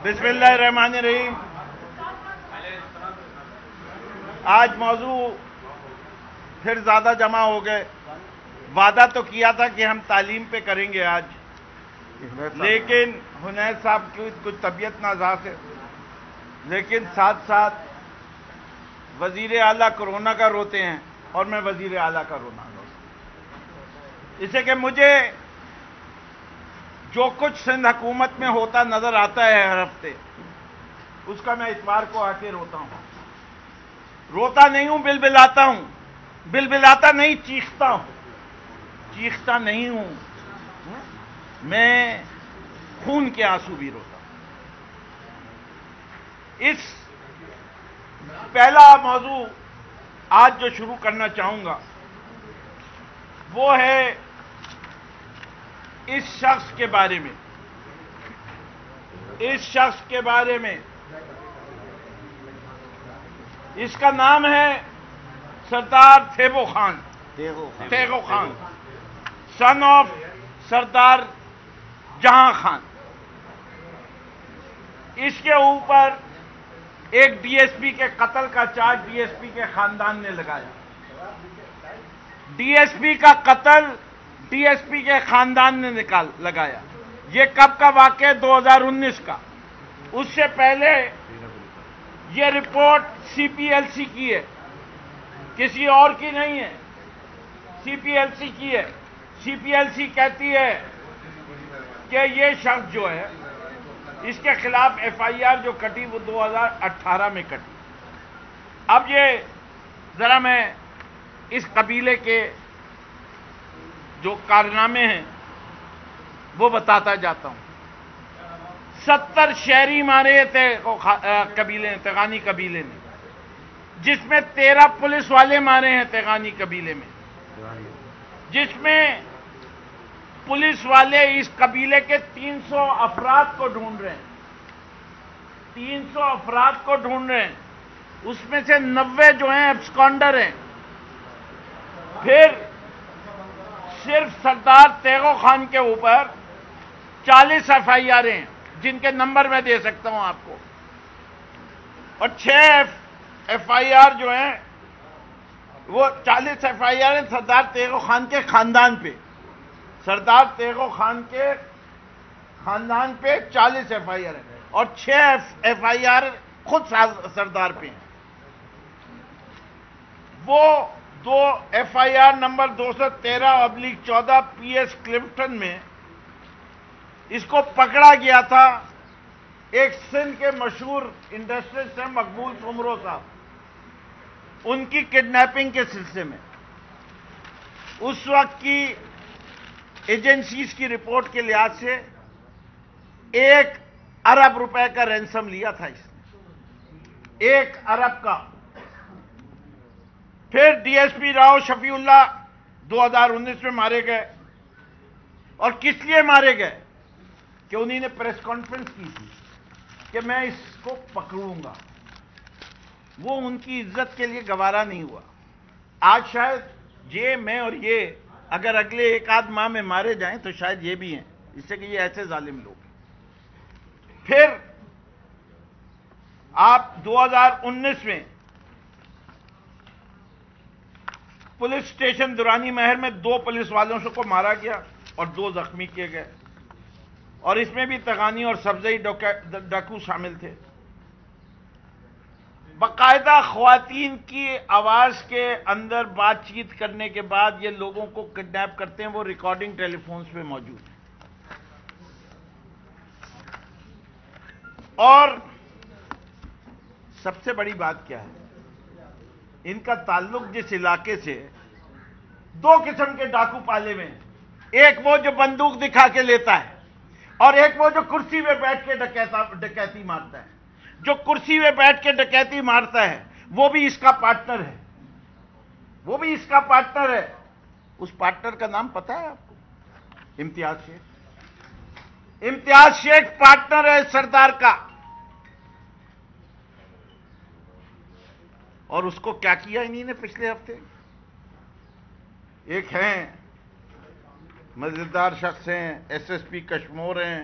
بسم اللہ الرحمن الرحیم۔ آج موضوع پھر زیادہ جمع ہو گئے۔ وعدہ تو کیا تھا کہ ہم تعلیم پہ کریں گے آج، لیکن حنید صاحب کی کچھ طبیعت ناساز ہے، لیکن ساتھ ساتھ وزیر اعلیٰ کورونا کا روتے ہیں اور میں وزیر اعلیٰ کا رونا اسے کہ مجھے جو کچھ سندھ حکومت میں ہوتا نظر آتا ہے ہر ہفتے، اس کا میں اتوار کو آ کے روتا ہوں۔ روتا نہیں ہوں، بلبلاتا ہوں۔ بلبلاتا نہیں، چیختا ہوں۔ چیختا نہیں ہوں، میں خون کے آنسو بھی روتا ہوں۔ اس پہلا موضوع آج جو شروع کرنا چاہوں گا وہ ہے اس شخص کے بارے میں۔ اس شخص کے بارے میں، اس کا نام ہے سردار تھیگو خان۔ تھیگو خان، سن آف سردار جہاں خان۔ اس کے اوپر ایک ڈی ایس پی کے قتل کا چارج ڈی ایس پی کے خاندان نے لگایا۔ ڈی ایس پی کا قتل ڈی ایس پی کے خاندان نے لگایا۔ یہ کب کا واقعہ؟ 2019 کا۔ اس سے پہلے یہ رپورٹ سی پی ایل سی کی ہے، کسی اور کی نہیں ہے، سی پی ایل سی کی ہے۔ سی پی ایل سی کہتی ہے کہ یہ شخص جو ہے، اس کے خلاف ایف آئی آر جو کٹی وہ 2018 میں کٹی۔ اب یہ ذرا میں اس قبیلے کے جو کارنامے ہیں وہ بتاتا جاتا ہوں۔ 70 شہری مارے تھے قبیلے نے، تیغانی قبیلے نے، جس میں 13 پولیس والے مارے ہیں تیغانی قبیلے میں، جس میں پولیس والے اس قبیلے کے 300 افراد کو ڈھونڈ رہے ہیں۔ 300 افراد کو ڈھونڈ رہے ہیں، اس میں سے 90 جو ہیں ایبسکانڈر ہیں۔ پھر صرف سردار تیغو خان کے اوپر 40 ایف آئی آر ہیں، جن کے نمبر میں دے سکتا ہوں آپ کو، اور 6 ایف آئی آر جو ہیں وہ 40 ایف آئی آر ہیں سردار تیغو خان کے خاندان پہ۔ سردار تیغو خان کے خاندان پہ 40 ایف آئی آر ہیں اور 6 ایف آئی آر خود سردار پہ ہیں۔ وہ 2 F I R number 213/14 P S Clifton میں اس کو پکڑا گیا تھا ایک سندھ کے مشہور انڈسٹریلسٹ ہیں مقبول سمرو صاحب، ان کی کڈنیپنگ کے سلسلے میں۔ اس وقت کی ایجنسیز کی رپورٹ کے لحاظ سے 1 ارب روپے کا رینسم لیا تھا اس نے، 1 ارب کا۔ پھر ڈی ایس پی راؤ شفیع اللہ 2019 میں مارے گئے، اور کس لیے مارے گئے کہ انہی نے پریس کانفرنس کی تھی کہ میں اس کو پکڑوں گا۔ وہ ان کی عزت کے لیے گوارا نہیں ہوا۔ آج شاید یہ میں اور یہ اگر اگلے 1 آدھ ماہ میں مارے جائیں تو شاید یہ بھی ہیں، اس سے کہ یہ ایسے ظالم لوگ ہیں۔ پھر آپ 2019 میں پولیس اسٹیشن درانی مہر میں 2 پولیس والوں کو مارا گیا اور 2 زخمی کیے گئے، اور اس میں بھی تیغانی اور سبزئی ڈاکو شامل تھے۔ باقاعدہ خواتین کی آواز کے اندر بات چیت کرنے کے بعد یہ لوگوں کو کڈنیپ کرتے ہیں، وہ ریکارڈنگ ٹیلی فونز پہ موجود ہے۔ اور سب سے بڑی بات کیا ہے، ان کا تعلق جس علاقے سے، 2 قسم کے ڈاکو پالے میں ہیں، ایک وہ جو بندوق دکھا کے لیتا ہے، اور ایک وہ جو کرسی پہ بیٹھ کے ڈکیتی مارتا ہے۔ جو کرسی پہ بیٹھ کے ڈکیتی مارتا ہے وہ بھی اس کا پارٹنر ہے، وہ بھی اس کا پارٹنر ہے۔ اس پارٹنر کا نام پتہ ہے آپ کو؟ امتیاز شیخ۔ امتیاز شیخ پارٹنر ہے سردار کا۔ اور اس کو کیا کیا انہی نے پچھلے ہفتے؟ ایک ہیں مزیدار شخص ہیں، ایس ایس پی کشمور ہیں،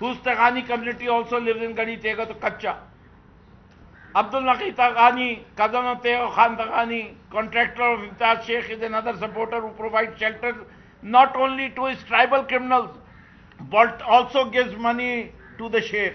whose Teghani community also lives in Gadi Tega to Kacha. Abdul Naqi Teghani, cousin of Tego Khan Teghani, contractor of Imtiaz Sheikh, is another supporter who provides shelter not only to his tribal criminals, but also gives money to the Sheikh.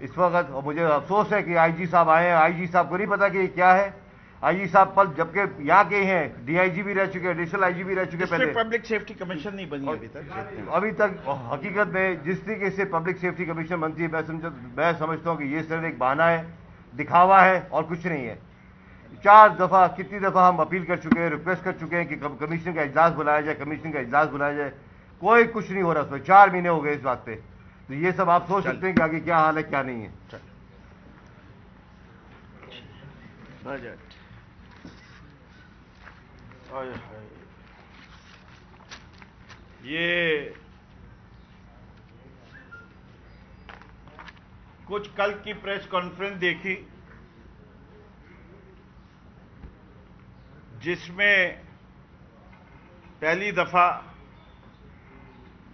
اس وقت. اور مجھے افسوس ہے کہ آئی جی صاحب آئے ہیں, آئی جی صاحب کو نہیں پتا کہ یہ کیا ہے. آئی جی صاحب پل جبکہ یہاں کے ہیں, ڈی آئی جی بھی رہ چکے, ایڈیشنل آئی جی بھی رہ چکے پہلے. پبلک سیفٹی کمیشن نہیں بنی ابھی تک. حقیقت میں جس طریقے سے پبلک سیفٹی کمیشن بنتی ہے, میں سمجھتا ہوں کہ یہ صرف ایک بہانہ ہے, دکھاوا ہے اور کچھ نہیں ہے. 4 دفعہ کتنی دفعہ ہم اپیل کر چکے ہیں, ریکویسٹ کر چکے ہیں کہ کمیشن کا اجلاس بلایا جائے, کمیشن کا اجلاس بلایا جائے. کوئی کچھ نہیں ہو رہا اس میں. 4 مہینے ہو گئے اس بات پہ. تو یہ سب آپ سوچ سکتے ہیں کہ آگے کیا حال ہے کیا نہیں ہے. بجٹ یہ کچھ کل کی پریس کانفرنس دیکھی جس میں پہلی دفعہ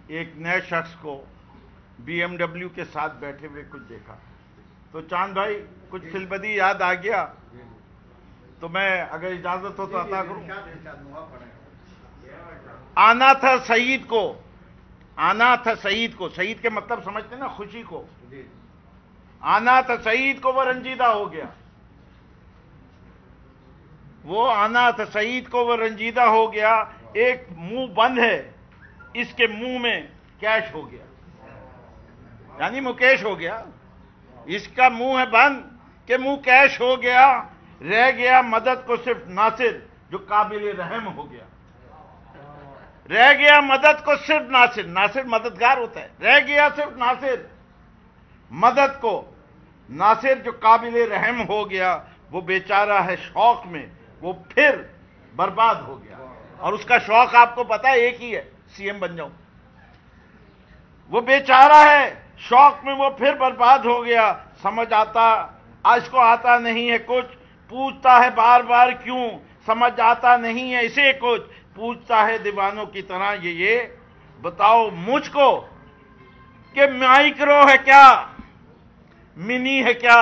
ایک نئے شخص کو بی ایم ڈبلیو کے ساتھ بیٹھے ہوئے کچھ دیکھا تو چاند بھائی کچھ فلبدی یاد آ گیا تو میں اگر اجازت ہو تو عطا کروں. آنا تھا سعید کو, آنا تھا سعید کو, سعید کے مطلب سمجھتے نا خوشی کو. آنا تھا سعید کو, وہ رنجیدہ ہو گیا. وہ آنا تھا سعید کو, وہ رنجیدہ ہو گیا. ایک منہ بند ہے, اس کے منہ میں کیش ہو گیا, یعنی مکیش ہو گیا. اس کا منہ ہے بند کہ منہ کیش ہو گیا. رہ گیا مدد کو صرف ناصر جو قابل رحم ہو گیا. رہ گیا مدد کو صرف ناصر, ناصر مددگار ہوتا ہے. رہ گیا صرف ناصر مدد کو, ناصر جو قابل رحم ہو گیا. وہ بیچارہ ہے شوق میں, وہ پھر برباد ہو گیا. اور اس کا شوق آپ کو پتا ہے ایک ہی ہے, سی ایم بن جاؤں. وہ بیچارہ ہے شوق میں, وہ پھر برباد ہو گیا. سمجھ آتا آج کو آتا نہیں ہے کچھ, پوچھتا ہے بار بار کیوں. سمجھ آتا نہیں ہے اسے کچھ, پوچھتا ہے دیوانوں کی طرح یہ بتاؤ مجھ کو کہ مائکرو ہے کیا, منی ہے کیا,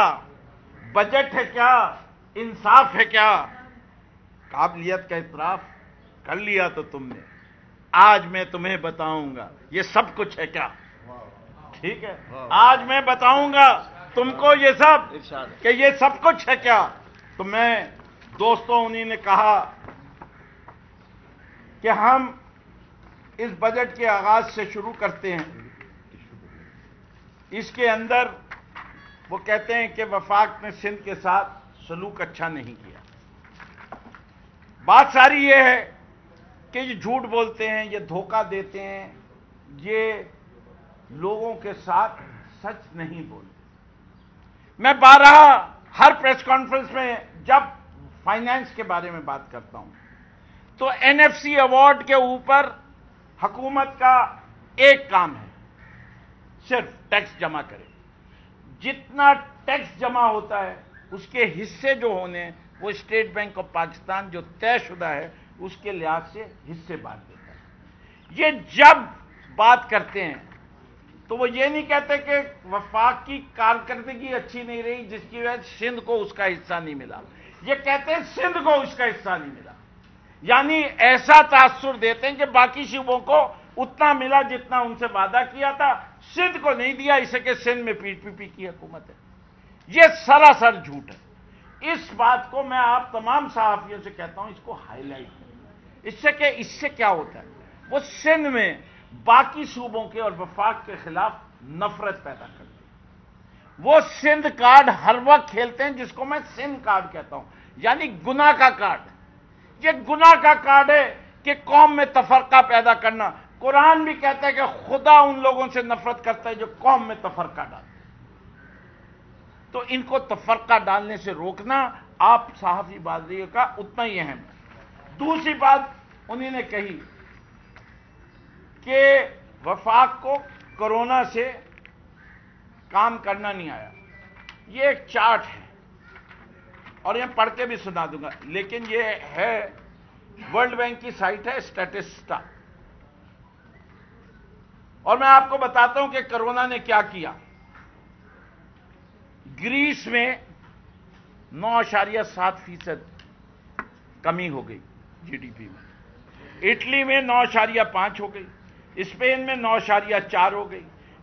بجٹ ہے کیا, انصاف ہے کیا. قابلیت کا اعتراف کر لیا تو تم نے, آج میں تمہیں بتاؤں گا یہ سب کچھ ہے کیا. ٹھیک ہے, آج میں بتاؤں گا تم کو یہ سب کہ یہ سب کچھ ہے کیا. تو میں دوستوں انہی نے کہا کہ ہم اس بجٹ کے آغاز سے شروع کرتے ہیں. اس کے اندر وہ کہتے ہیں کہ وفاق نے سندھ کے ساتھ سلوک اچھا نہیں کیا. بات ساری یہ ہے کہ یہ جھوٹ بولتے ہیں, یہ دھوکہ دیتے ہیں, یہ لوگوں کے ساتھ سچ نہیں بولتے. میں بارہا ہر پریس کانفرنس میں جب فائنانس کے بارے میں بات کرتا ہوں تو این ایف سی ایوارڈ کے اوپر حکومت کا ایک کام ہے, صرف ٹیکس جمع کرے. جتنا ٹیکس جمع ہوتا ہے اس کے حصے جو ہونے وہ اسٹیٹ بینک آف پاکستان جو طے شدہ ہے اس کے لحاظ سے حصے بانٹ دیتا ہے. یہ جب بات کرتے ہیں تو وہ یہ نہیں کہتے کہ وفاق کی کارکردگی اچھی نہیں رہی جس کی وجہ سے سندھ کو اس کا حصہ نہیں ملا. یہ کہتے ہیں سندھ کو اس کا حصہ نہیں ملا, یعنی ایسا تاثر دیتے ہیں کہ باقی صوبوں کو اتنا ملا جتنا ان سے وعدہ کیا تھا, سندھ کو نہیں دیا, اسے کہ سندھ میں پی پی پی کی حکومت ہے. یہ سراسر جھوٹ ہے. اس بات کو میں آپ تمام صحافیوں سے کہتا ہوں, اس کو ہائی لائٹ کریں. اس سے کیا ہوتا ہے, وہ سندھ میں باقی صوبوں کے اور وفاق کے خلاف نفرت پیدا کرتے ہیں. وہ سندھ کارڈ ہر وقت کھیلتے ہیں جس کو میں سندھ کارڈ کہتا ہوں, یعنی گناہ کا کارڈ. یہ گناہ کا کارڈ ہے کہ قوم میں تفرقہ پیدا کرنا. قرآن بھی کہتا ہے کہ خدا ان لوگوں سے نفرت کرتا ہے جو قوم میں تفرقہ ڈالتے. تو ان کو تفرقہ ڈالنے سے روکنا آپ صحافی بازی کا اتنا ہی اہم ہے. دوسری بات انہوں نے کہی کہ وفاق کو کورونا سے کام کرنا نہیں آیا. یہ ایک چارٹ ہے اور یہ پڑھ کے بھی سنا دوں گا, لیکن یہ ہے ورلڈ بینک کی سائٹ ہے اسٹیٹسٹا, اور میں آپ کو بتاتا ہوں کہ کورونا نے کیا کیا. گریس میں 9.7% کمی ہو گئی جی ڈی پی میں, اٹلی میں 9.5 ہو گئی, اسپین میں 9.4 ہو گئی,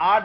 8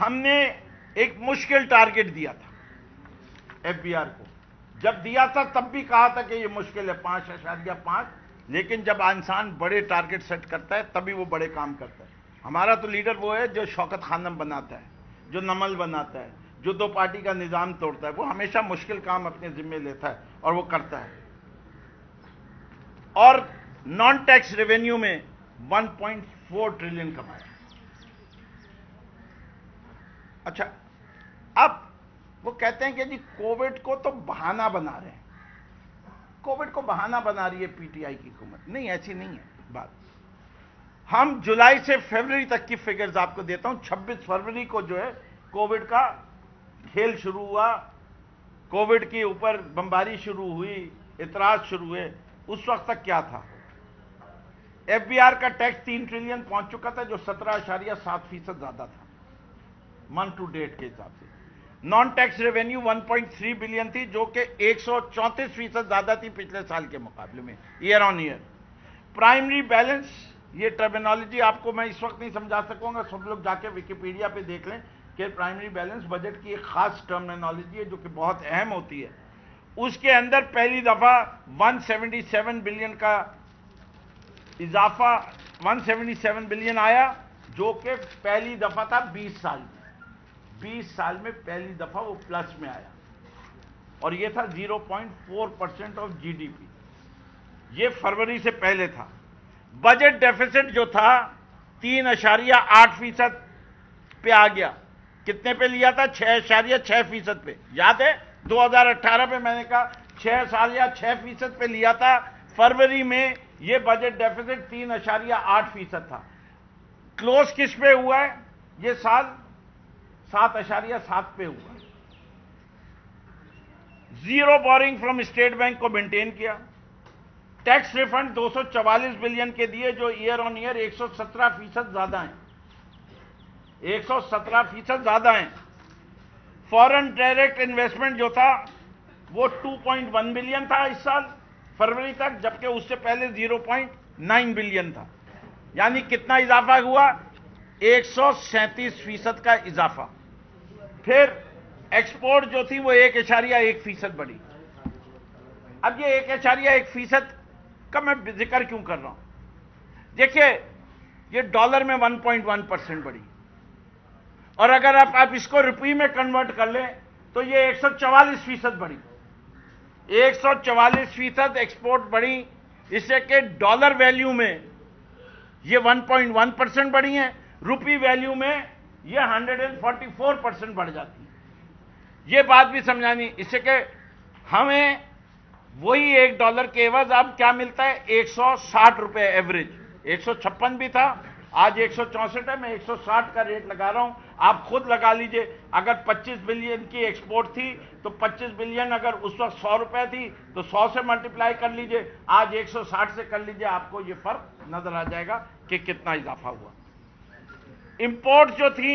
ہم نے ایک مشکل ٹارگٹ دیا تھا FBR کو. جب دیا تھا تب بھی کہا تھا کہ یہ مشکل ہے 5.5, لیکن جب انسان بڑے ٹارگٹ سیٹ کرتا ہے تبھی وہ بڑے کام کرتا ہے. ہمارا تو لیڈر وہ ہے جو شوکت خانم بناتا ہے, جو نمل بناتا ہے, جو 2 پارٹی کا نظام توڑتا ہے. وہ ہمیشہ مشکل کام اپنے ذمے لیتا ہے اور وہ کرتا ہے. اور نان ٹیکس ریونیو میں 1.4 ٹریلین کمایا. اچھا, اب وہ کہتے ہیں کہ جی کووڈ کو تو بہانہ بنا رہے ہیں. کووڈ کو بہانہ بنا رہی ہے PTI کی حکومت. نہیں, ایسی نہیں ہے بات. ہم جولائی سے فروری تک کی فگرز آپ کو دیتا ہوں. 26 فروری کو جو ہے کووڈ کا کھیل شروع ہوا, کووڈ کے اوپر بمباری شروع ہوئی, اعتراض شروع ہوئے. اس وقت تک کیا تھا؟ FBR کا ٹیکس 3 ٹریلین پہنچ چکا تھا, جو 17.7% زیادہ تھا منتھ ٹو ڈیٹ کے حساب سے. نان ٹیکس ریونیو 1.3 بلین تھی, جو کہ 134% زیادہ تھی پچھلے سال کے مقابلے میں, year on year. Primary balance, یہ ٹرمینالوجی آپ کو میں اس وقت نہیں سمجھا سکوں گا, سب لوگ جا کے ویکیپیڈیا پہ دیکھ لیں کہ پرائمری بیلنس بجٹ کی ایک خاص ٹرمینالوجی ہے جو کہ بہت اہم ہوتی ہے. اس کے اندر پہلی دفعہ 177 بلین کا اضافہ, 177 بلین آیا, جو کہ پہلی دفعہ تھا 20 سال میں. 20 سال میں پہلی دفعہ وہ پلس میں آیا, اور یہ تھا 0.4% آف GDP. یہ فروری سے پہلے تھا. بجٹ ڈیفیسٹ جو تھا 3.8% پہ آ گیا. کتنے پہ لیا تھا؟ 6.6% پہ. یاد ہے 2018 پہ میں نے کہا 6.6% پہ لیا تھا. فروری میں یہ بجٹ ڈیفیسٹ 3.8% تھا. کلوز کس پہ ہوا ہے یہ سال؟ 7.7 پہ ہوا. Zero boring from state bank کو مینٹین کیا. ٹیکس ریفنڈ 244 بلین کے دیے, جو ایئر آن ایئر 117% زیادہ ہیں. 117% زیادہ ہیں. فورن ڈائریکٹ انویسٹمنٹ جو تھا وہ 2.1 بلین تھا اس سال فروری تک, جبکہ اس سے پہلے 0.9 بلین تھا. یعنی کتنا اضافہ ہوا؟ 137% کا اضافہ. پھر ایکسپورٹ جو تھی وہ 1.1% بڑھی. اب یہ 1.1% کا میں ذکر کیوں کر رہا ہوں؟ دیکھیے, یہ ڈالر میں 1.1% بڑھی, اور اگر آپ اس کو روپی میں کنورٹ کر لیں تو یہ 144% بڑھی. 144% ایکسپورٹ بڑھی, اس سے کہ ڈالر ویلیو میں یہ 1.1% بڑھی ہیں, روپی ویلیو میں یہ 144% بڑھ جاتی ہے. یہ بات بھی سمجھانی, اس سے کہ ہمیں وہی $1 کے عوض اب کیا ملتا ہے؟ 160 روپے ایوریج. 156 بھی تھا, آج 164 ہے. میں 160 کا ریٹ لگا رہا ہوں, آپ خود لگا لیجئے. اگر 25 بلین کی ایکسپورٹ تھی تو 25 بلین اگر اس وقت 100 روپے تھی تو 100 سے ملٹیپلائی کر لیجئے, آج 160 سے کر لیجئے, آپ کو یہ فرق نظر آ جائے گا کہ کتنا اضافہ ہوا. امپورٹ جو تھی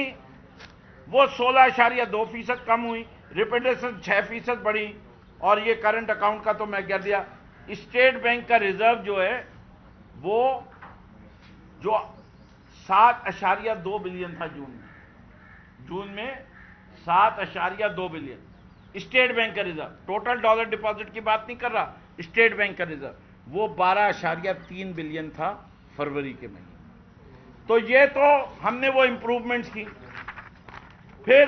وہ 16.2% کم ہوئی, ریپیٹیشن 6% بڑھی, اور یہ کرنٹ اکاؤنٹ کا تو میں کہہ دیا. اسٹیٹ بینک کا ریزرو جو ہے وہ جو 7.2 بلین تھا جون میں 7.2 بلین اسٹیٹ بینک کا ریزرو. ٹوٹل ڈالر ڈپازٹ کی بات نہیں کر رہا, اسٹیٹ بینک کا ریزرو وہ 12.3 بلین تھا فروری کے مہینے. تو یہ تو ہم نے وہ امپروومنٹس کی. پھر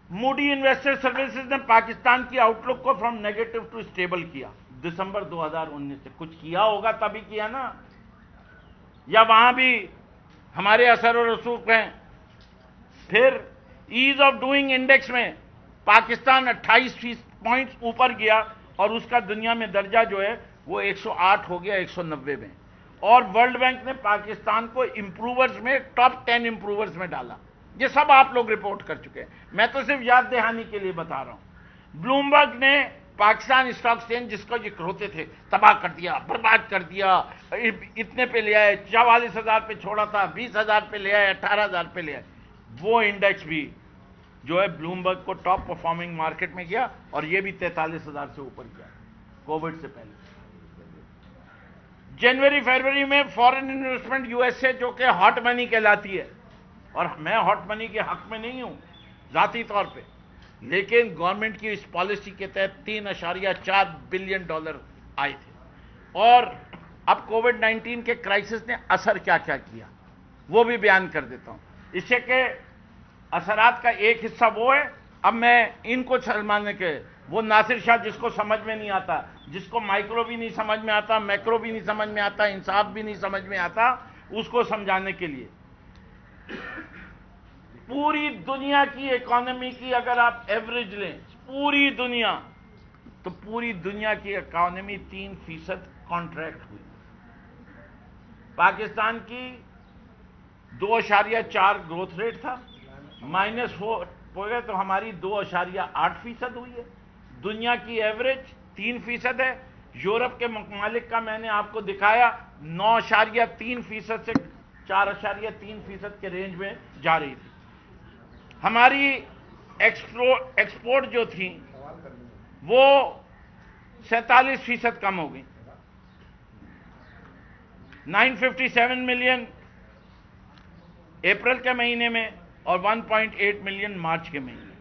موڈی انویسٹر سروسز نے پاکستان کی آؤٹ لک کو فرام نیگیٹو ٹو اسٹیبل کیا دسمبر 2019 سے. کچھ کیا ہوگا تبھی کیا نا, یا وہاں بھی ہمارے اثر و رسوخ ہیں. پھر ایز آف ڈوئنگ انڈیکس میں پاکستان 28 پوائنٹس اوپر گیا, اور اس کا دنیا میں درجہ جو ہے وہ 108 ہو گیا 190 میں. اور ورلڈ بینک نے پاکستان کو امپروورز میں ٹاپ 10 امپروورز میں ڈالا. یہ سب آپ لوگ رپورٹ کر چکے ہیں, میں تو صرف یاد دہانی کے لیے بتا رہا ہوں. بلومبرگ نے پاکستان اسٹاک ایکسچینج جس کو یہ ہوتے تھے تباہ کر دیا, برباد کر دیا. اتنے پہ لے آئے, 44,000 پہ چھوڑا تھا, 20,000 پہ لے آئے, 18,000 پہ لے آئے. وہ انڈیکس بھی جو ہے بلومبرگ کو ٹاپ پرفارمنگ مارکیٹ میں گیا, اور یہ بھی 43,000 سے اوپر گیا کووڈ سے پہلے. جنوری فروری میں فورن انویسٹمنٹ USA جو کہ ہاٹ منی کہلاتی ہے, اور میں ہاٹ منی کے حق میں نہیں ہوں ذاتی طور پہ، لیکن گورنمنٹ کی اس پالیسی کے تحت 3.4 بلین ڈالر آئے تھے۔ اور اب کووڈ 19 کے کرائسس نے اثر کیا کیا کیا وہ بھی بیان کر دیتا ہوں۔ اس سے کہ اثرات کا ایک حصہ وہ ہے، اب میں ان کو سلمانے کے، وہ ناصر شاہ جس کو سمجھ میں نہیں آتا، جس کو مائکرو بھی نہیں سمجھ میں آتا، میکرو بھی نہیں سمجھ میں آتا، انصاف بھی نہیں سمجھ میں آتا، اس کو سمجھانے کے لیے پوری دنیا کی اکانومی کی اگر آپ ایوریج لیں، پوری دنیا، تو پوری دنیا کی اکانومی 3% کانٹریکٹ ہوئی۔ پاکستان کی 2.4 گروتھ ریٹ تھا، -4 ہو گئے، تو ہماری 2.8% ہوئی ہے۔ دنیا کی ایوریج 3% ہے۔ یورپ کے ممالک کا میں نے آپ کو دکھایا 9.3% سے 4.3% کے رینج میں جا رہی تھی۔ ہماری ایکسپورٹ جو تھی وہ 47% کم ہو گئی، 957 ملین اپریل کے مہینے میں اور 1.8 ملین مارچ کے مہینے میں۔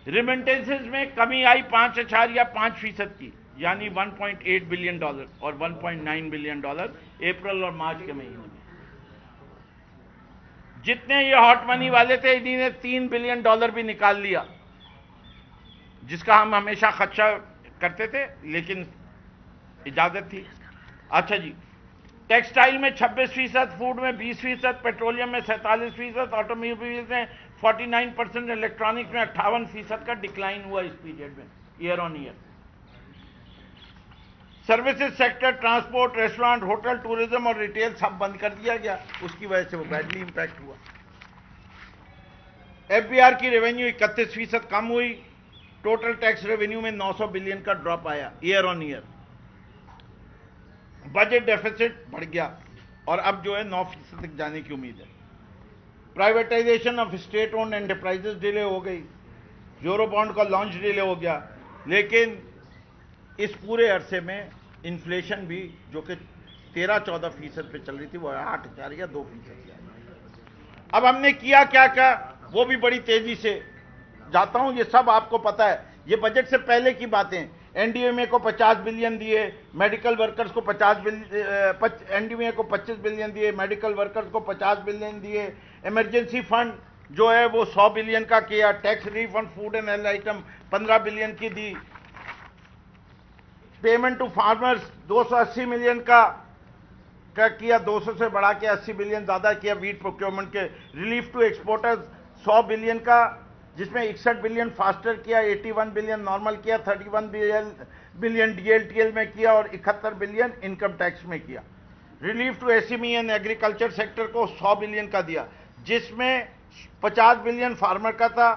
ریمنٹنسز میں کمی آئی 5.5% کی، یعنی 1.8 بلین ڈالر اور 1.9 بلین ڈالر اپریل اور مارچ کے مہینے میں۔ جتنے یہ ہاٹ منی والے تھے انہی نے 3 بلین ڈالر بھی نکال لیا، جس کا ہم ہمیشہ خدشہ کرتے تھے لیکن اجازت تھی۔ اچھا جی، ٹیکسٹائل میں 26%، فوڈ میں 20%، پیٹرولیم میں 47%، آٹو موبائلز میں 49%، الیکٹرانکس میں 58% کا ڈکلائن ہوا اس پیریڈ میں year on year. Services sector, transport, restaurant, hotel, tourism اور ریٹیل سب بند کر دیا گیا، اس کی وجہ سے وہ بیڈلی امپیکٹ ہوا۔ ایف بی آر کی ریونیو 31% کم ہوئی، ٹوٹل ٹیکس ریونیو میں 900 بلین کا ڈراپ آیا year on year. Budget deficit بڑھ گیا اور اب جو ہے 9% تک جانے کی امید ہے۔ Privatisation of state owned enterprises delay ہو گئی، یورو بانڈ کا لانچ ڈیلے ہو گیا، لیکن اس پورے عرصے میں انفلیشن بھی جو کہ 13-14% پہ چل رہی تھی وہ 8.2%۔ اب ہم نے کیا کیا وہ بھی بڑی تیزی سے جاتا ہوں، یہ سب آپ کو پتا ہے، یہ بجٹ سے پہلے کی باتیں۔ این ڈی ایم اے کو 50 بلین دیے، میڈیکل ورکرز کو این ڈی ایم اے کو 25 بلین دیے، میڈیکل ورکرز کو 50 بلین دیے، ایمرجنسی فنڈ جو ہے وہ 100 بلین کا کیا، tax relief on food and health item 15 billion کی دی، پیمنٹ ٹو فارمرز 280 ملین کا کیا، 200 سے بڑھا کے 80 بلین زیادہ کیا ویٹ پروکیورمنٹ کے، ریلیف ٹو ایکسپورٹرز 100 بلین کا، جس میں 61 بلین فاسٹر کیا، 81 بلین نارمل کیا، 31 billion D L T L میں کیا اور 71 بلین انکم ٹیکس میں کیا۔ Relief to S M E and agriculture sector کو 100 بلین کا دیا، جس میں 50 بلین فارمر کا تھا،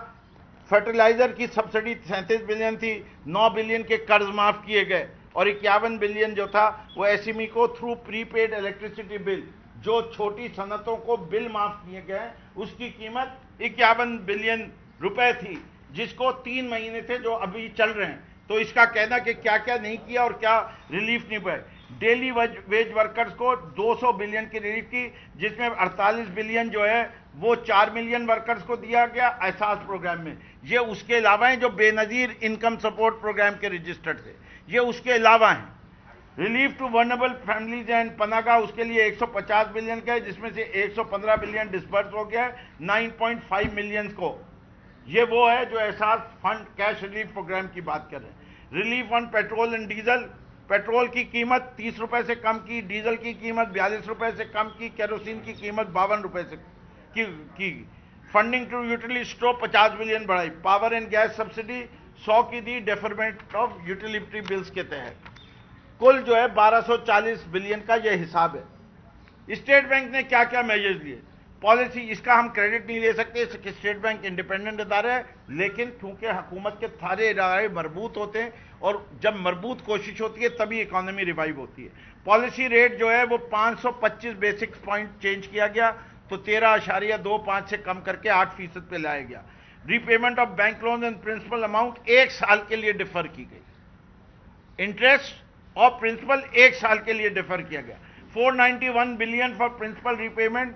فرٹیلائزر کی سبسڈی 37 بلین تھی، 9 بلین کے قرض معاف کیے گئے اور 51 بلین جو تھا وہ ایس ایم ای کو تھرو پری پیڈ الیکٹریسٹی بل، جو چھوٹی صنعتوں کو بل معاف کیے گئے اس کی قیمت 51 بلین روپے تھی، جس کو 3 مہینے تھے جو ابھی چل رہے ہیں۔ تو اس کا کہنا کہ کیا کیا نہیں کیا اور کیا ریلیف نہیں پائے۔ ڈیلی ویج ورکرز کو 200 بلین کی ریلیف کی، جس میں 48 بلین جو ہے وہ 4 ملین ورکرز کو دیا گیا احساس پروگرام میں۔ یہ اس کے علاوہ ہیں جو بے نظیر انکم سپورٹ پروگرام کے رجسٹرڈ تھے، یہ اس کے علاوہ ہیں۔ ریلیف ٹو ورنیبل فیملیز اینڈ پناگا اس کے لیے 150 بلین کا ہے، جس میں سے 115 بلین ڈسبرس ہو گیا ہے 9.5 ملین کو۔ یہ وہ ہے جو احساس فنڈ کیش ریلیف پروگرام کی بات کر رہے ہیں۔ Relief on petrol and diesel, petrol کی قیمت 30 روپے سے کم کی، ڈیزل کی قیمت 42 روپے سے کم کی، کیروسین کی قیمت 52 روپے سے کی۔ Funding to utility store 50 billion بڑھائی، پاور اینڈ گیس سبسڈی 100 کی دی ڈیفرمنٹ آف یوٹیلیٹی بلز کے تحت۔ کل جو ہے 1240 بلین کا یہ حساب ہے۔ اسٹیٹ بینک نے کیا کیا میجرز لیے؟ پالیسی، اس کا ہم کریڈٹ نہیں لے سکتے، اسٹیٹ بینک انڈیپینڈنٹ ادارہ ہے، لیکن کیونکہ حکومت کے سارے ادارے مربوط ہوتے ہیں اور جب مربوط کوشش ہوتی ہے تبھی اکانومی ریوائیو ہوتی ہے۔ پالیسی ریٹ جو ہے وہ 525 بیسکس پوائنٹ چینج کیا گیا، تو 13.25 سے کم کر کے 8% پہ لایا گیا۔ Repayment of bank loan and principal amount 1 سال کے لیے ڈیفر کی گئی، انٹرسٹ اور پرنسپل 1 سال کے لیے ڈیفر کیا گیا۔ 491 billion for principal repayment,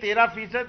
13%,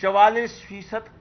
44%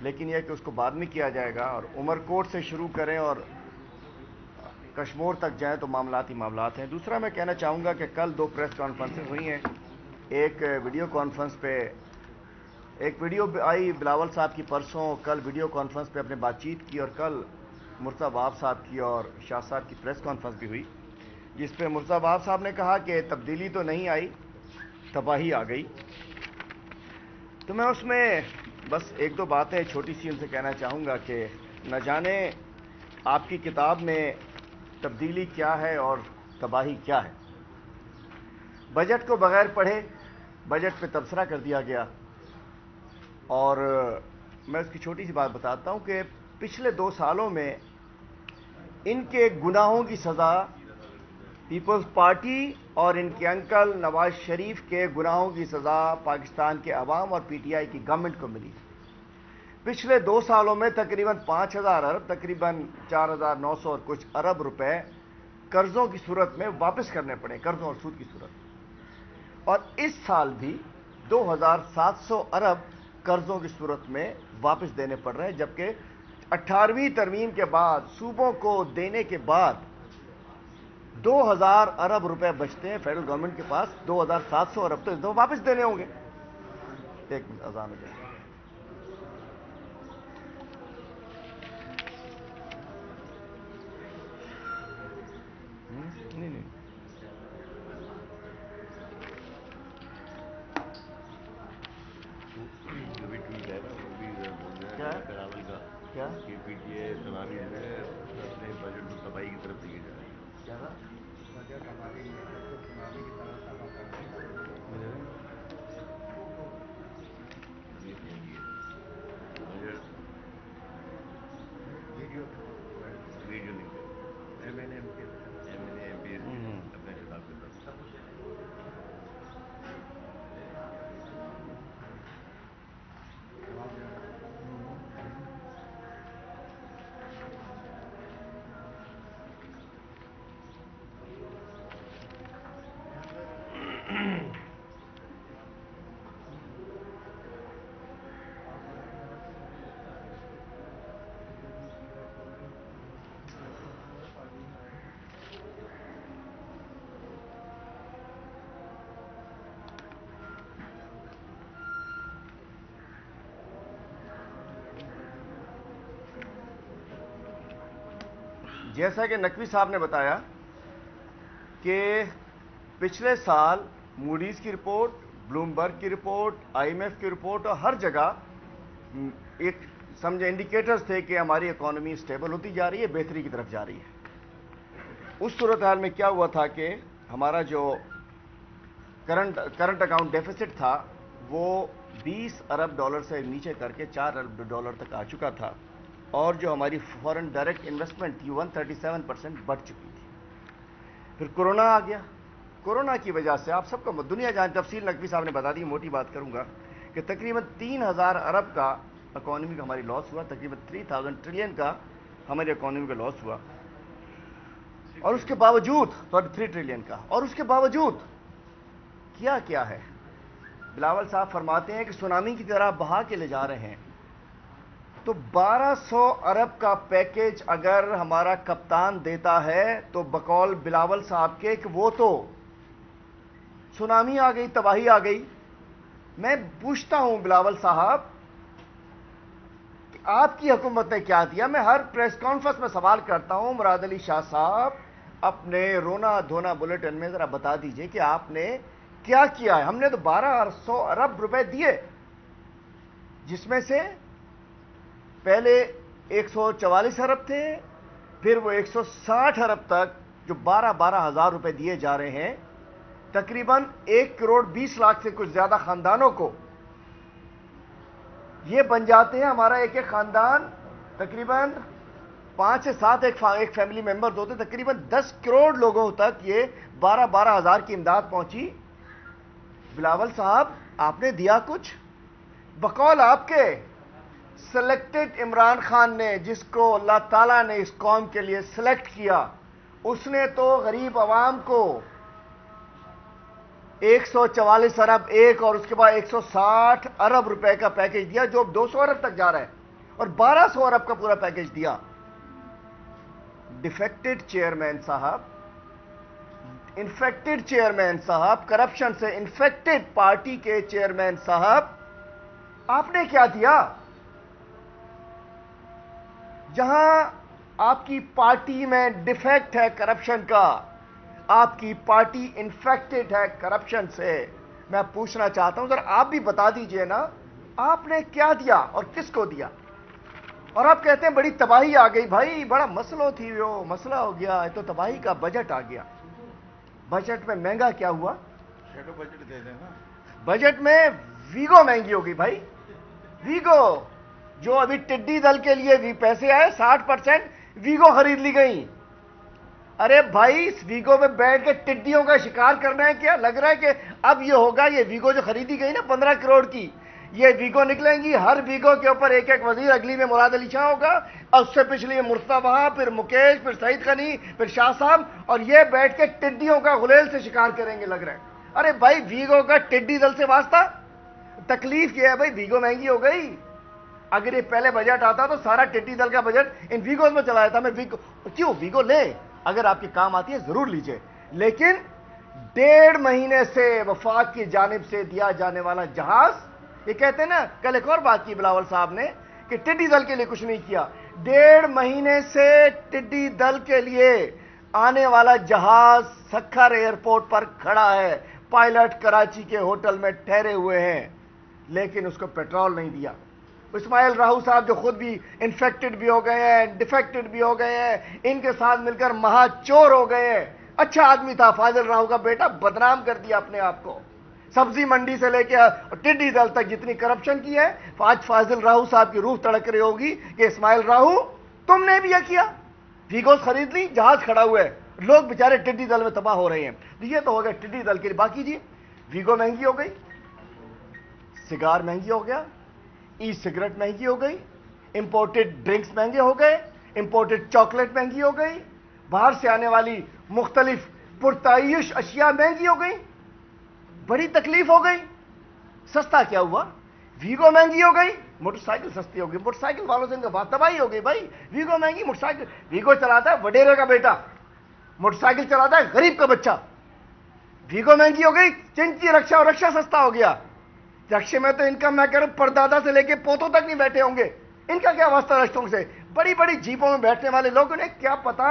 لیکن یہ کہ اس کو بعد میں کیا جائے گا اور عمرکوٹ سے شروع کریں اور کشمور تک جائیں تو معاملات ہی معاملات ہیں. دوسرا میں کہنا چاہوں گا کہ کل 2 پریس کانفرنسز ہوئی ہیں. ایک ویڈیو کانفرنس پہ ایک ویڈیو آئی بلاول صاحب کی پرسوں، کل ویڈیو کانفرنس پہ اپنے بات چیت کی، اور کل مرتضی باب صاحب کی اور شاہ صاحب کی پریس کانفرنس بھی ہوئی، جس پہ مرتضی باب صاحب نے کہا کہ تبدیلی تو نہیں آئی، تباہی آ گئی. تو میں اس میں بس 1-2 باتیں چھوٹی سی ان سے کہنا چاہوں گا کہ نہ جانے آپ کی کتاب میں تبدیلی کیا ہے اور تباہی کیا ہے. بجٹ کو بغیر پڑھے بجٹ پہ تبصرہ کر دیا گیا، اور میں اس کی چھوٹی سی بات بتاتا ہوں کہ پچھلے 2 سالوں میں ان کے گناہوں کی سزا پیپلز پارٹی اور ان کے انکل نواز شریف کے گناہوں کی سزا پاکستان کے عوام اور پی ٹی آئی کی گورنمنٹ کو ملی. پچھلے 2 سالوں میں تقریباً 5,000 ارب، تقریباً 4,900 اور کچھ ارب روپے قرضوں کی صورت میں واپس کرنے پڑے، قرضوں اور سود کی صورت. اور اس سال بھی 2,700 ارب قرضوں کی صورت میں واپس دینے پڑ رہے ہیں، جبکہ 18ویں ترمیم کے بعد صوبوں کو دینے کے بعد 2,000 ارب روپے بچتے ہیں فیڈرل گورنمنٹ کے پاس. 2,700 ارب تو اس دفعہ واپس دینے ہوں گے. ایک منٹ اذان ہو جائے. نہیں کیا کہ پی ٹی اے سلامی میں اپنے بجٹ کو تباہی کی طرف لے جا رہی ہے. کیا تھا؟ بجٹ ہماری سونامی کی طرح تباہ کر رہی ہے. ویڈیو نہیں ایم این ایم پی اپنے حساب کے ساتھ. جیسا کہ نقوی صاحب نے بتایا کہ پچھلے سال موڈیز کی رپورٹ، بلومبرگ کی رپورٹ، آئی ایم ایف کی رپورٹ، اور ہر جگہ ایک سمجھے انڈیکیٹرز تھے کہ ہماری اکانومی اسٹیبل ہوتی جا رہی ہے، بہتری کی طرف جا رہی ہے. اس صورتحال میں کیا ہوا تھا کہ ہمارا جو کرنٹ اکاؤنٹ ڈیفیسٹ تھا وہ 20 ارب ڈالر سے نیچے کر کے 4 ارب ڈالر تک آ چکا تھا، اور جو ہماری فورن ڈائریکٹ انویسٹمنٹ تھی 137% بڑھ چکی تھی. پھر کورونا آ گیا. کورونا کی وجہ سے آپ سب کو دنیا جان تفصیل نقوی صاحب نے بتا دی، موٹی بات کروں گا کہ تقریباً 3,000 ارب کا اکانومی کا ہماری لاس ہوا، تقریباً 3,000 ٹریلین کا ہماری اکانومی کا لاس ہوا. اور اس کے باوجود 3 ٹریلین کا، اور اس کے باوجود کیا ہے. بلاول صاحب فرماتے ہیں کہ سونامی کی طرح بہا کے لے جا رہے ہیں. تو 1,200 ارب کا پیکج اگر ہمارا کپتان دیتا ہے تو بقول بلاول صاحب کے کہ وہ تو سونامی آ گئی، تباہی آ گئی. میں پوچھتا ہوں بلاول صاحب کہ آپ کی حکومت نے کیا دیا؟ میں ہر پریس کانفرنس میں سوال کرتا ہوں، مراد علی شاہ صاحب اپنے رونا دھونا بلیٹن میں ذرا بتا دیجئے کہ آپ نے کیا کیا ہے. ہم نے تو 1,200 ارب روپے دیے، جس میں سے پہلے 144 ارب تھے، پھر وہ 160 ارب تک جو 12 ہزار روپے دیے جا رہے ہیں. تقریباً 1 کروڑ 20 لاکھ سے کچھ زیادہ خاندانوں کو یہ بن جاتے ہیں. ہمارا ایک خاندان تقریباً 5 سے 7 ایک فیملی ممبرز ہوتے، تقریباً 10 کروڑ لوگوں تک یہ 12 ہزار کی امداد پہنچی. بلاول صاحب آپ نے دیا کچھ؟ بقول آپ کے سلیکٹڈ عمران خان نے، جس کو اللہ تعالیٰ نے اس قوم کے لیے سلیکٹ کیا، اس نے تو غریب عوام کو 144 ارب ایک اور اس کے بعد 160 ارب روپے کا پیکج دیا، جو اب 200 ارب تک جا رہا ہے. اور 1200 ارب کا پورا پیکج دیا. ڈیفیکٹڈ چیئرمین صاحب, انفیکٹڈ چیئرمین صاحب, کرپشن سے انفیکٹڈ پارٹی کے چیئرمین صاحب, آپ نے کیا دیا؟ جہاں آپ کی پارٹی میں ڈیفیکٹ ہے کرپشن کا, آپ کی پارٹی انفیکٹڈ ہے کرپشن سے. میں پوچھنا چاہتا ہوں ذرا آپ بھی بتا دیجئے نا, آپ نے کیا دیا اور کس کو دیا؟ اور آپ کہتے ہیں بڑی تباہی آ گئی. بھائی بڑا مسئلہ تھی, وہ مسئلہ ہو گیا, تو تباہی کا بجٹ آ گیا. بجٹ میں مہنگا کیا ہوا؟ شیڈو بجٹ دے دینا. بجٹ میں ویگو مہنگی ہوگی بھائی. ویگو جو ابھی ٹڈی دل کے لیے بھی پیسے آئے, 60% ویگو خرید لی گئی. ارے بھائی اس ویگو میں بیٹھ کے ٹڈیوں کا شکار کرنا ہے کیا؟ لگ رہا ہے کہ اب یہ ہوگا, یہ ویگو جو خریدی گئی نا 15 کروڑ کی, یہ ویگو نکلیں گی, ہر ویگو کے اوپر ایک ایک وزیر. اگلی میں مراد علی شاہ ہوگا, اور اس سے پچھلی میں مرتضی وہاب, پھر مکیش, پھر سعید غنی, پھر شاہ صاحب, اور یہ بیٹھ کے ٹڈیوں کا غلیل سے شکار کریں گے لگ رہا ہے. ارے بھائی ویگو کا ٹڈی دل سے واسطہ؟ تکلیف یہ ہے بھائی ویگو مہنگی ہو گئی. اگر یہ پہلے بجٹ آتا تو سارا ٹڈی دل کا بجٹ ان ویگوز میں چلا جاتا. میں کیوں ویگو لیں, اگر آپ کی کام آتی ہے ضرور لیجئے, لیکن 1.5 مہینے سے وفاق کی جانب سے دیا جانے والا جہاز, یہ کہتے ہیں نا, کل ایک اور بات کی بلاول صاحب نے کہ ٹڈی دل کے لیے کچھ نہیں کیا. 1.5 مہینے سے ٹڈی دل کے لیے آنے والا جہاز سکھر ایئرپورٹ پر کھڑا ہے, پائلٹ کراچی کے ہوٹل میں ٹھہرے ہوئے ہیں, لیکن اس کو پیٹرول نہیں دیا. اسماعیل راہو صاحب جو خود بھی انفیکٹڈ بھی ہو گئے ہیں, ڈیفیکٹڈ بھی ہو گئے ہیں, ان کے ساتھ مل کر مہا چور ہو گئے ہیں. اچھا آدمی تھا فاضل راہو کا بیٹا, بدنام کر دیا اپنے آپ کو. سبزی منڈی سے لے کے ٹڈی دل تک جتنی کرپشن کی ہے, آج فاضل راہو صاحب کی روح تڑک رہی ہوگی کہ اسماعیل راہو تم نے بھی یہ کیا. ویگوز خرید لی, جہاز کھڑا ہوا ہے, لوگ بیچارے ٹڈی دل میں تباہ ہو رہے ہیں. یہ تو ہو گیا ٹڈی دل کے لیے. باقی جی ویگو مہنگی ہو گئی, سگار مہنگی ہو گیا, ای سگریٹ مہنگی ہو گئی, امپورٹڈ ڈرنکس مہنگے ہو گئے, امپورٹڈ چاکلیٹ مہنگی ہو گئی, باہر سے آنے والی مختلف پرتعیش اشیاء مہنگی ہو گئی. بڑی تکلیف ہو گئی. سستا کیا ہوا؟ ویگو مہنگی ہو گئی, موٹر سائیکل سستی ہو گئی. موٹر سائیکل والوں سے ان کا بات تباہی ہو گئی. بھائی ویگو مہنگی, موٹر سائیکل ویگو چلاتا ہے وڈیرے کا بیٹا, موٹر سائیکل چلاتا ہے غریب کا بچہ. ویگو مہنگی ہو گئی, چنچی رکشا, اور رکشا سستا ہو گیا. رکشے میں تو ان کا میں کہہ رہا ہوں پردادا سے لے کے پوتوں تک نہیں بیٹھے ہوں گے. ان کا کیا واسطہ رکشوں سے؟ بڑی بڑی جیپوں میں بیٹھنے والے لوگوں نے کیا پتا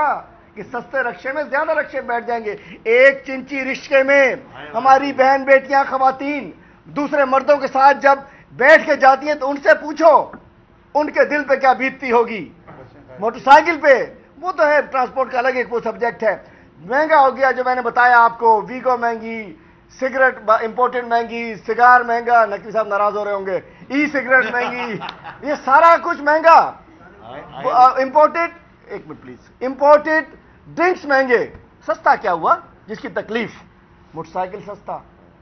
کہ سستے رکشے میں زیادہ رکشے بیٹھ جائیں گے. ایک چنچی رکشے میں ہماری بہن بیٹیاں خواتین دوسرے مردوں کے ساتھ جب بیٹھ کے جاتی ہیں تو ان سے پوچھو ان کے دل پہ کیا بیتتی ہوگی. موٹر سائیکل پہ وہ تو ہے, ٹرانسپورٹ کا الگ ایک وہ سبجیکٹ ہے. مہنگا ہو گیا جو میں نے بتایا آپ کو, ویگو مہنگی, سگریٹ امپورٹڈ مہنگی, سگار مہنگا, نقوی صاحب ناراض ہو رہے ہوں گے, ای سگریٹ مہنگی, یہ سارا کچھ مہنگا. امپورٹڈ, ایک منٹ پلیز, امپورٹڈ ڈرنکس مہنگے. سستا کیا ہوا؟ جس کی تکلیف. موٹر سائیکل سستا,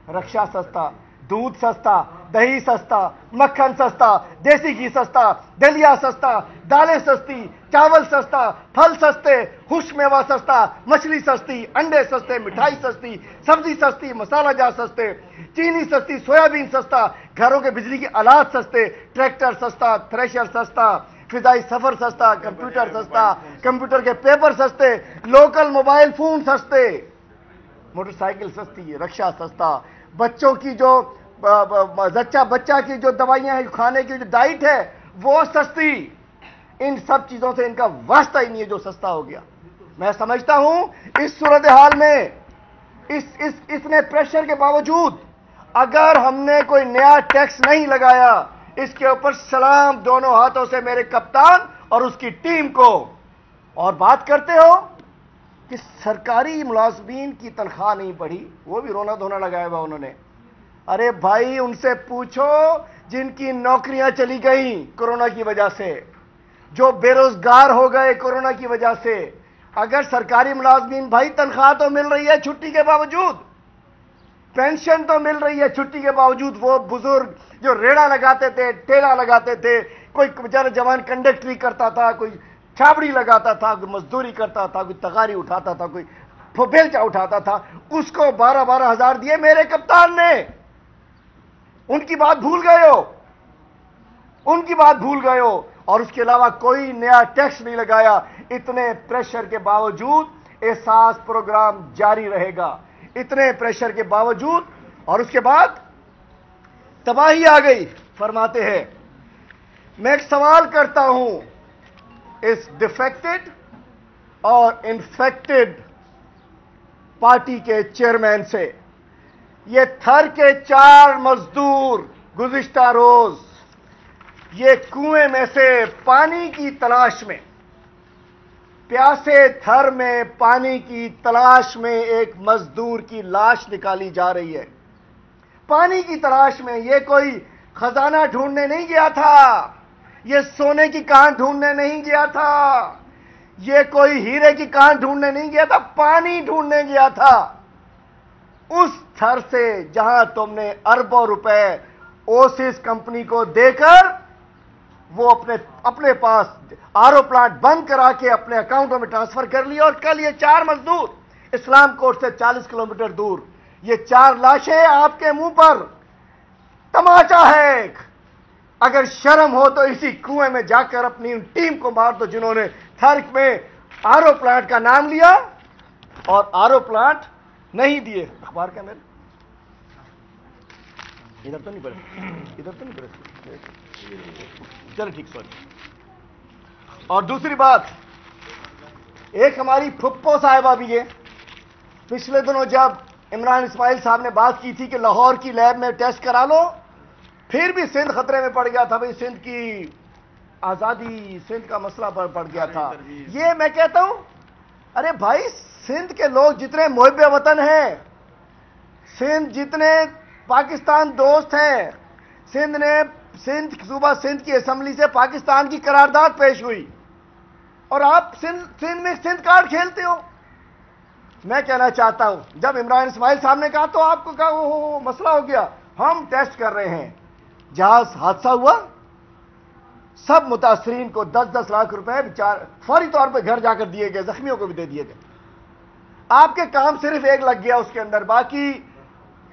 رکشا سستا, دودھ سستا, دہی سستا, مکھن سستا, دیسی گھی سستا, دلیا سستا, دالیں سستی, چاول سستا, پھل سستے, خوش میوہ سستا, مچھلی سستی, انڈے سستے, مٹھائی سستی, سبزی سستی, مسالہ جات سستے, چینی سستی, سویابین سستا, گھروں کے بجلی کے آلات سستے, ٹریکٹر سستا, تھریشر سستا, فضائی سفر سستا, کمپیوٹر سستا, کمپیوٹر کے پیپر سستے, لوکل موبائل فون سستے, موٹر سائیکل سستی, رکشا سستا, بچوں کی جو بچہ کی جو دوائیاں ہیں, کھانے کی جو ڈائٹ ہے وہ سستی. ان سب چیزوں سے ان کا واسطہ ہی نہیں ہے جو سستا ہو گیا. میں سمجھتا ہوں اس صورتحال میں اتنے پریشر کے باوجود اگر ہم نے کوئی نیا ٹیکس نہیں لگایا, اس کے اوپر سلام دونوں ہاتھوں سے میرے کپتان اور اس کی ٹیم کو. اور بات کرتے ہو کہ سرکاری ملازمین کی تنخواہ نہیں بڑھی, وہ بھی رونا دھونا لگایا ہوا انہوں نے. ارے بھائی ان سے پوچھو جن کی نوکریاں چلی گئیں کورونا کی وجہ سے, جو بے روزگار ہو گئے کورونا کی وجہ سے. اگر سرکاری ملازمین بھائی تنخواہ تو مل رہی ہے چھٹی کے باوجود, پینشن تو مل رہی ہے چھٹی کے باوجود, وہ بزرگ جو ریڑا لگاتے تھے, ٹھیلا لگاتے تھے, کوئی بیچارہ جوان کنڈکٹری کرتا تھا, کوئی چھابڑی لگاتا تھا, کوئی مزدوری کرتا تھا, کوئی تغاری اٹھاتا تھا, کوئی بیلچا اٹھاتا تھا, اس کو 12 ہزار دیے میرے کپتان نے. ان کی بات بھول گئے ہو, ان کی بات بھول گئے ہو. اور اس کے علاوہ کوئی نیا ٹیکس نہیں لگایا. اتنے پریشر کے باوجود احساس پروگرام جاری رہے گا, اتنے پریشر کے باوجود. اور اس کے بعد تباہی آ گئی. فرماتے ہیں, میں ایک سوال کرتا ہوں اس ڈیفیکٹڈ اور انفیکٹڈ پارٹی کے چیئرمین سے, یہ تھر کے 4 مزدور گزشتہ روز یہ کنویں میں سے پانی کی تلاش میں, پیاسے تھر میں پانی کی تلاش میں ایک مزدور کی لاش نکالی جا رہی ہے. پانی کی تلاش میں. یہ کوئی خزانہ ڈھونڈنے نہیں گیا تھا, یہ سونے کی کان ڈھونڈنے نہیں گیا تھا, یہ کوئی ہیرے کی کان ڈھونڈنے نہیں گیا تھا, پانی ڈھونڈنے گیا تھا. اس تھر سے جہاں تم نے اربوں روپے اوسس کمپنی کو دے کر وہ اپنے پاس آرو پلانٹ بند کرا کے اپنے اکاؤنٹوں میں ٹرانسفر کر لیا. اور کل یہ 4 مزدور اسلام کوٹ سے 40 کلومیٹر دور, یہ 4 لاشیں آپ کے منہ پر تماچا ہے. اگر شرم ہو تو اسی کنویں میں جا کر اپنی ٹیم کو مار دو جنہوں نے تھر میں آرو پلانٹ کا نام لیا اور آرو پلانٹ نہیں دیے. اخبار کیا میرے ادھر تو نہیں پڑے, چلو ٹھیک, سوری. اور دوسری بات, ایک ہماری پھپھو صاحبہ بھی ہے. پچھلے دنوں جب عمران اسماعیل صاحب نے بات کی تھی کہ لاہور کی لیب میں ٹیسٹ کرا لو, پھر بھی سندھ خطرے میں پڑ گیا تھا. بھئی سندھ کی آزادی, سندھ کا مسئلہ پڑ گیا تھا. یہ میں کہتا ہوں, ارے بھائی سندھ کے لوگ جتنے محب وطن ہیں, سندھ جتنے پاکستان دوست ہیں, صوبہ سندھ کی اسمبلی سے پاکستان کی قرارداد پیش ہوئی اور آپ سندھ میں سندھ کارڈ کھیلتے ہو. میں کہنا چاہتا ہوں, جب عمران اسماعیل صاحب نے کہا تو آپ کو کہا وہ مسئلہ ہو گیا. ہم ٹیسٹ کر رہے ہیں. جہاز حادثہ ہوا, سب متاثرین کو 10-10 لاکھ روپے فوری طور پہ گھر جا کر دیے گئے, زخمیوں کو بھی دے دیے گئے. آپ کے کام صرف ایک لگ گیا اس کے اندر, باقی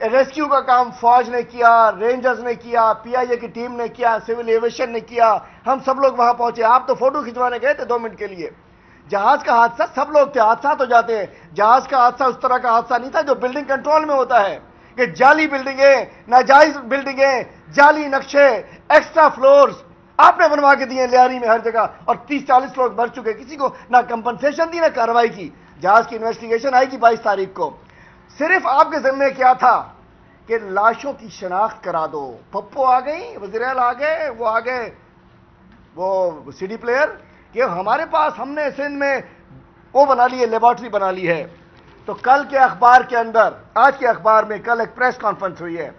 ریسکیو کا کام فوج نے کیا, رینجرز نے کیا, پی آئی اے کی ٹیم نے کیا, سول ایویشن نے کیا, ہم سب لوگ وہاں پہنچے. آپ تو فوٹو کھنچوانے گئے تھے 2 منٹ کے لیے. جہاز کا حادثہ سب لوگ تھے, حادثات ہو جاتے ہیں. جہاز کا حادثہ اس طرح کا حادثہ نہیں تھا جو بلڈنگ کنٹرول میں ہوتا ہے, کہ جعلی بلڈنگیں, ناجائز بلڈنگیں, جعلی نقشے, ایکسٹرا فلورز آپ نے بنوا کے دیے لیاری میں ہر جگہ, اور 30-40 لوگ مر چکے, کسی کو نہ کمپنسیشن دی نہ کارروائی کی. جہاز کی انویسٹیگیشن آئے گی 22 تاریخ کو. صرف آپ کے ذمہ کیا تھا کہ لاشوں کی شناخت کرا دو. پپو آ گئی, وزیراعلی آ گئے, وہ آ گئے وہ سی ڈی پلیئر, کہ ہمارے پاس ہم نے سندھ میں وہ بنا لی ہے, لیبارٹری بنا لی ہے. تو کل کے اخبار کے اندر, آج کے اخبار میں کل ایک پریس کانفرنس ہوئی ہے,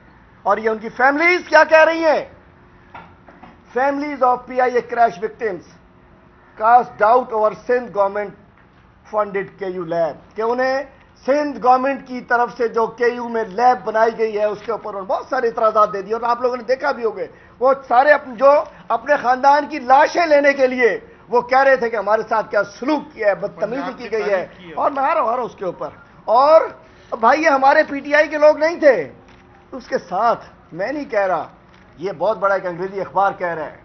اور یہ ان کی فیملیز کیا کہہ رہی ہیں. Families of P I a crash victims cost doubt over Sindh government funded کے یو لیب, کہ انہیں سندھ گورنمنٹ کی طرف سے جو کے یو میں لیب بنائی گئی ہے اس کے اوپر بہت سارے اعتراضات دے دیے. اور آپ لوگوں نے دیکھا بھی ہوگے, وہ سارے جو اپنے خاندان کی لاشیں لینے کے لیے وہ کہہ رہے تھے کہ ہمارے ساتھ کیا سلوک کیا ہے, بدتمیزی کی گئی ہے, اور میں آ رہا ہوں اس کے اوپر. اور بھائی یہ ہمارے پی ٹی آئی کے لوگ نہیں تھے, اس کے ساتھ میں نہیں کہہ رہا, یہ بہت بڑا ایک انگریزی اخبار کہہ رہا ہے,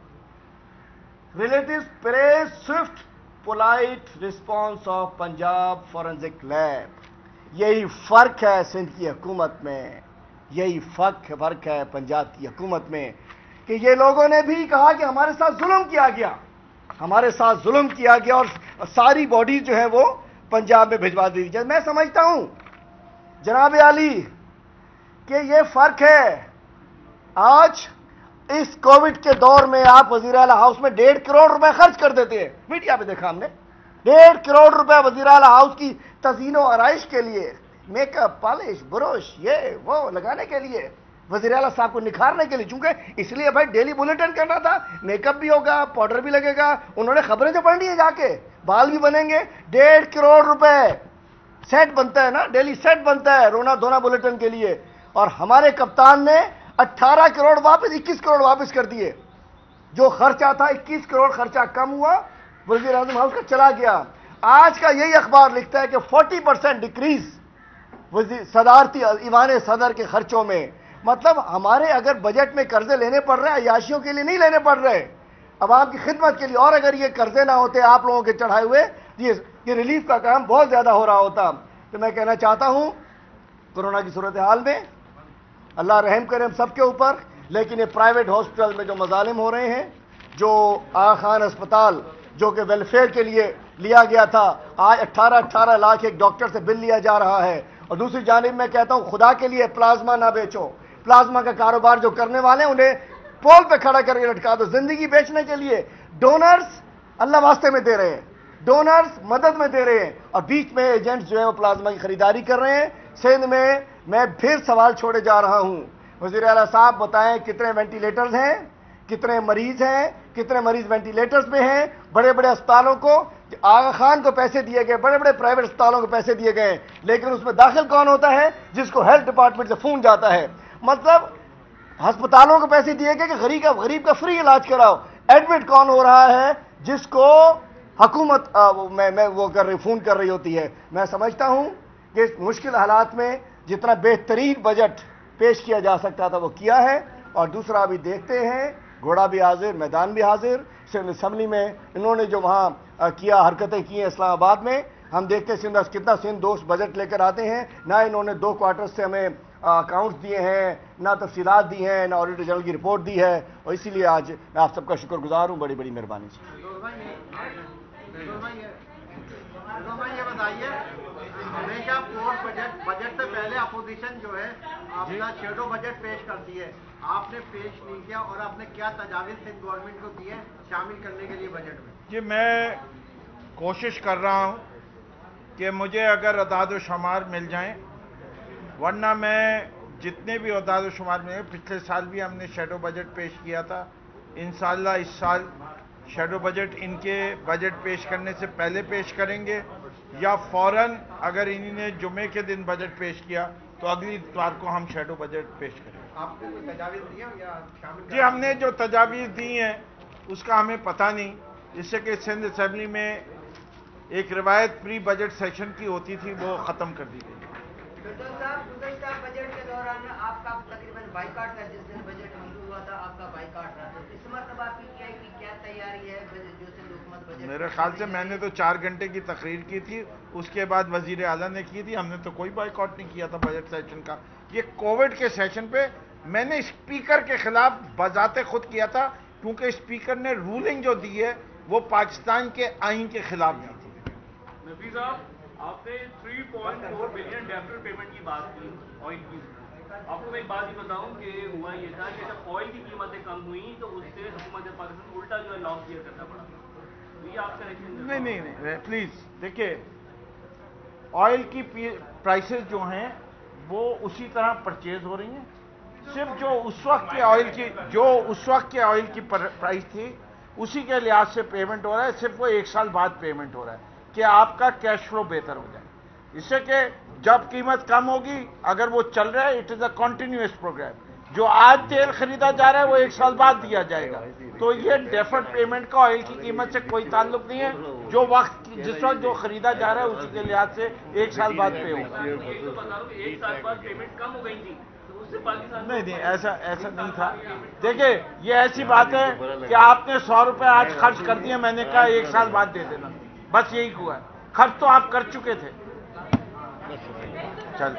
relatives praise swift polite response of Punjab forensic lab. یہی فرق ہے سندھ کی حکومت میں, یہی فرق ہے پنجاب کی حکومت میں, کہ یہ لوگوں نے بھی کہا کہ ہمارے ساتھ ظلم کیا گیا, ہمارے ساتھ ظلم کیا گیا, اور ساری باڈی جو ہے وہ پنجاب میں بھجوا دی جائے. میں سمجھتا ہوں جناب عالی کہ یہ فرق ہے. آج اس کووڈ کے دور میں آپ وزیر اعلی ہاؤس میں 1.5 کروڑ روپے خرچ کر دیتے ہیں, میڈیا پہ دیکھا ہم نے, 1.5 کروڑ روپے وزیر اعلی ہاؤس کی تزئین و آرائش کے لیے, میک اپ, پالش, بروش, یہ وہ لگانے کے لیے, وزیر اعلیٰ صاحب کو نکھارنے کے لیے. چونکہ اس لیے بھائی ڈیلی بلیٹن کرنا تھا, میک اپ بھی ہوگا, پاؤڈر بھی لگے گا, انہوں نے خبریں جو پڑھنی ہے جا کے, بال بھی بنیں گے. 1.5 کروڑ روپے سیٹ بنتا ہے نا, ڈیلی سیٹ بنتا ہے رونا دھونا بلیٹن کے لیے. اور ہمارے کپتان نے 18 کروڑ واپس 21 کروڑ واپس کر دیے. جو خرچہ تھا 21 کروڑ خرچہ کم ہوا, وزیر اعظم ہاؤس کا چلا گیا. آج کا یہی اخبار لکھتا ہے کہ 40% ڈیکریز صدارتی ایوان صدر کے خرچوں میں. مطلب ہمارے اگر بجٹ میں قرضے لینے پڑ رہے ہیں, عیاشیوں کے لیے نہیں لینے پڑ رہے, عوام کی خدمت کے لیے. اور اگر یہ قرضے نہ ہوتے آپ لوگوں کے چڑھائے ہوئے, یہ ریلیف کا کام بہت زیادہ ہو رہا ہوتا. تو میں کہنا چاہتا ہوں کورونا کی صورتحال میں اللہ رحم کرے ہم سب کے اوپر, لیکن یہ پرائیویٹ ہاسپٹل میں جو مظالم ہو رہے ہیں, جو آغا خان اسپتال جو کہ ویلفیئر کے لیے لیا گیا تھا, آج 18 لاکھ ایک ڈاکٹر سے بل لیا جا رہا ہے. اور دوسری جانب میں کہتا ہوں خدا کے لیے پلازما نہ بیچو. پلازما کا کاروبار جو کرنے والے ہیں انہیں پول پہ کھڑا کر کے لٹکا دو. زندگی بیچنے کے لیے ڈونرز اللہ واسطے میں دے رہے ہیں, ڈونرز مدد میں دے رہے ہیں, اور بیچ میں ایجنٹس جو ہے وہ پلازما کی خریداری کر رہے ہیں. سندھ میں پھر سوال چھوڑے جا رہا ہوں. وزیر اعلیٰ صاحب بتائیں کتنے وینٹیلیٹرز ہیں, کتنے مریض ہیں, کتنے مریض وینٹیلیٹرز پہ ہیں. بڑے بڑے اسپتالوں کو آغا خان کو پیسے دیے گئے, بڑے بڑے پرائیویٹ اسپتالوں کو پیسے دیے گئے, لیکن اس میں داخل کون ہوتا ہے؟ جس کو ہیلتھ ڈپارٹمنٹ سے فون جاتا ہے. مطلب ہسپتالوں کو پیسے دیے گئے کہ غریب کا فری علاج کراؤ. ایڈمٹ کون ہو رہا ہے؟ جس کو حکومت وہ فون کر رہی ہوتی ہے. میں سمجھتا ہوں کہ اس مشکل حالات میں جتنا بہترین بجٹ پیش کیا جا سکتا تھا وہ کیا ہے. اور دوسرا ابھی دیکھتے ہیں گھوڑا بھی حاضر, میدان بھی حاضر. سندھ اسمبلی میں انہوں نے جو وہاں کیا حرکتیں کی ہیں اسلام آباد میں, ہم دیکھتے ہیں کتنا سندھ دوست بجٹ لے کر آتے ہیں. نہ انہوں نے 2 کوارٹر سے ہمیں اکاؤنٹس دیے ہیں, نہ تفصیلات دی ہیں, نہ آڈیٹر جنرل کی رپورٹ دی ہے. اور اسی لیے آج میں آپ سب کا شکر گزار ہوں, بڑی بڑی مہربانی سے. یہ بتائیے ہمیشہ بجٹ سے پہلے اپوزیشن جو ہے اپنا شیڈو بجٹ پیش کرتی ہے, آپ نے پیش نہیں کیا, اور آپ نے کیا تجاویز سندھ گورنمنٹ کو دی ہے شامل کرنے کے لیے بجٹ میں؟ جی میں کوشش کر رہا ہوں کہ مجھے اگر اعداد و شمار مل جائیں, ورنہ میں جتنے بھی اعداد و شمار ملے, پچھلے سال بھی ہم نے شیڈو بجٹ پیش کیا تھا, انشاءاللہ اس سال شیڈو بجٹ ان کے بجٹ پیش کرنے سے پہلے پیش کریں گے, یا فوراً اگر انہوں نے جمعے کے دن بجٹ پیش کیا تو اگلی اتوار کو ہم شیڈو بجٹ پیش کریں گے. آپ کو کوئی تجاویز دیا یا شامل؟ جی ہم نے جو تجاویز دی ہیں اس کا ہمیں پتہ نہیں, اس سے کہ سندھ اسمبلی میں ایک روایت پری بجٹ سیشن کی ہوتی تھی وہ ختم کر دی گئی. ڈاکٹر صاحب گزشتہ بجٹ کے دوران آپ کا تقریباً بائیکاٹ تھا, جس دن بجٹ منظور ہوا تھا آپ کا بائیکاٹ رہا. تو اس مرتبہ آپ کی کیا تیاری ہے جو سندھ حکومت بجٹ؟ میرے خیال سے میں نے تو 4 گھنٹے کی تقریر کی تھی, اس کے بعد وزیر اعلیٰ نے کی تھی, ہم نے تو کوئی بائیکاٹ نہیں کیا تھا بجٹ سیشن کا. یہ کووڈ کے سیشن پہ میں نے اسپیکر کے خلاف بذات خود کیا تھا, کیونکہ اسپیکر نے رولنگ جو دی ہے وہ پاکستان کے آئین کے خلاف دی تھی. نبی صاحب آپ نے 3.4 بلین ڈیفرڈ پیمنٹ کی بات کی آئل کی. آپ کو میں ایک بات ہی بتاؤں کہ ہوا یہ تھا کہ جب آئل کی قیمتیں کم ہوئیں تو اس سے حکومت پاکستان الٹا جو ہے لاس بیئر کرنا پڑا. یہ آپ کا ریئیکشن؟ نہیں پلیز دیکھیے, آئل کی پرائسز جو ہیں وہ اسی طرح پرچیز ہو رہی ہیں. صرف جو اس وقت کے آئل کی پرائس تھی اسی کے لحاظ سے پیمنٹ ہو رہا ہے, صرف وہ 1 سال بعد پیمنٹ ہو رہا ہے کہ آپ کا کیش فلو بہتر ہو جائے. اس سے کہ جب قیمت کم ہوگی, اگر وہ چل رہا ہے it is a continuous programme, جو آج تیل خریدا جا رہا ہے وہ 1 سال بعد دیا جائے گا. تو یہ ڈیفرڈ پیمنٹ کا آئل کی قیمت سے کوئی تعلق نہیں ہے, جو جس وقت جو خریدا جا رہا ہے اسی کے لحاظ سے 1 سال بعد پے ہوگا. یہ تو بتا رہا ہوں کہ 1 سال بعد پیمنٹ کم ہو گئی تھی تو اس سے پاکستان نہیں ایسا نہیں تھا. دیکھیں یہ ایسی بات ہے کہ آپ نے 100 روپے آج خرچ کر دیے, میں نے کہا 1 سال بعد دے دینا, بس یہی ہوا ہے. خرچ تو آپ کر چکے تھے. چل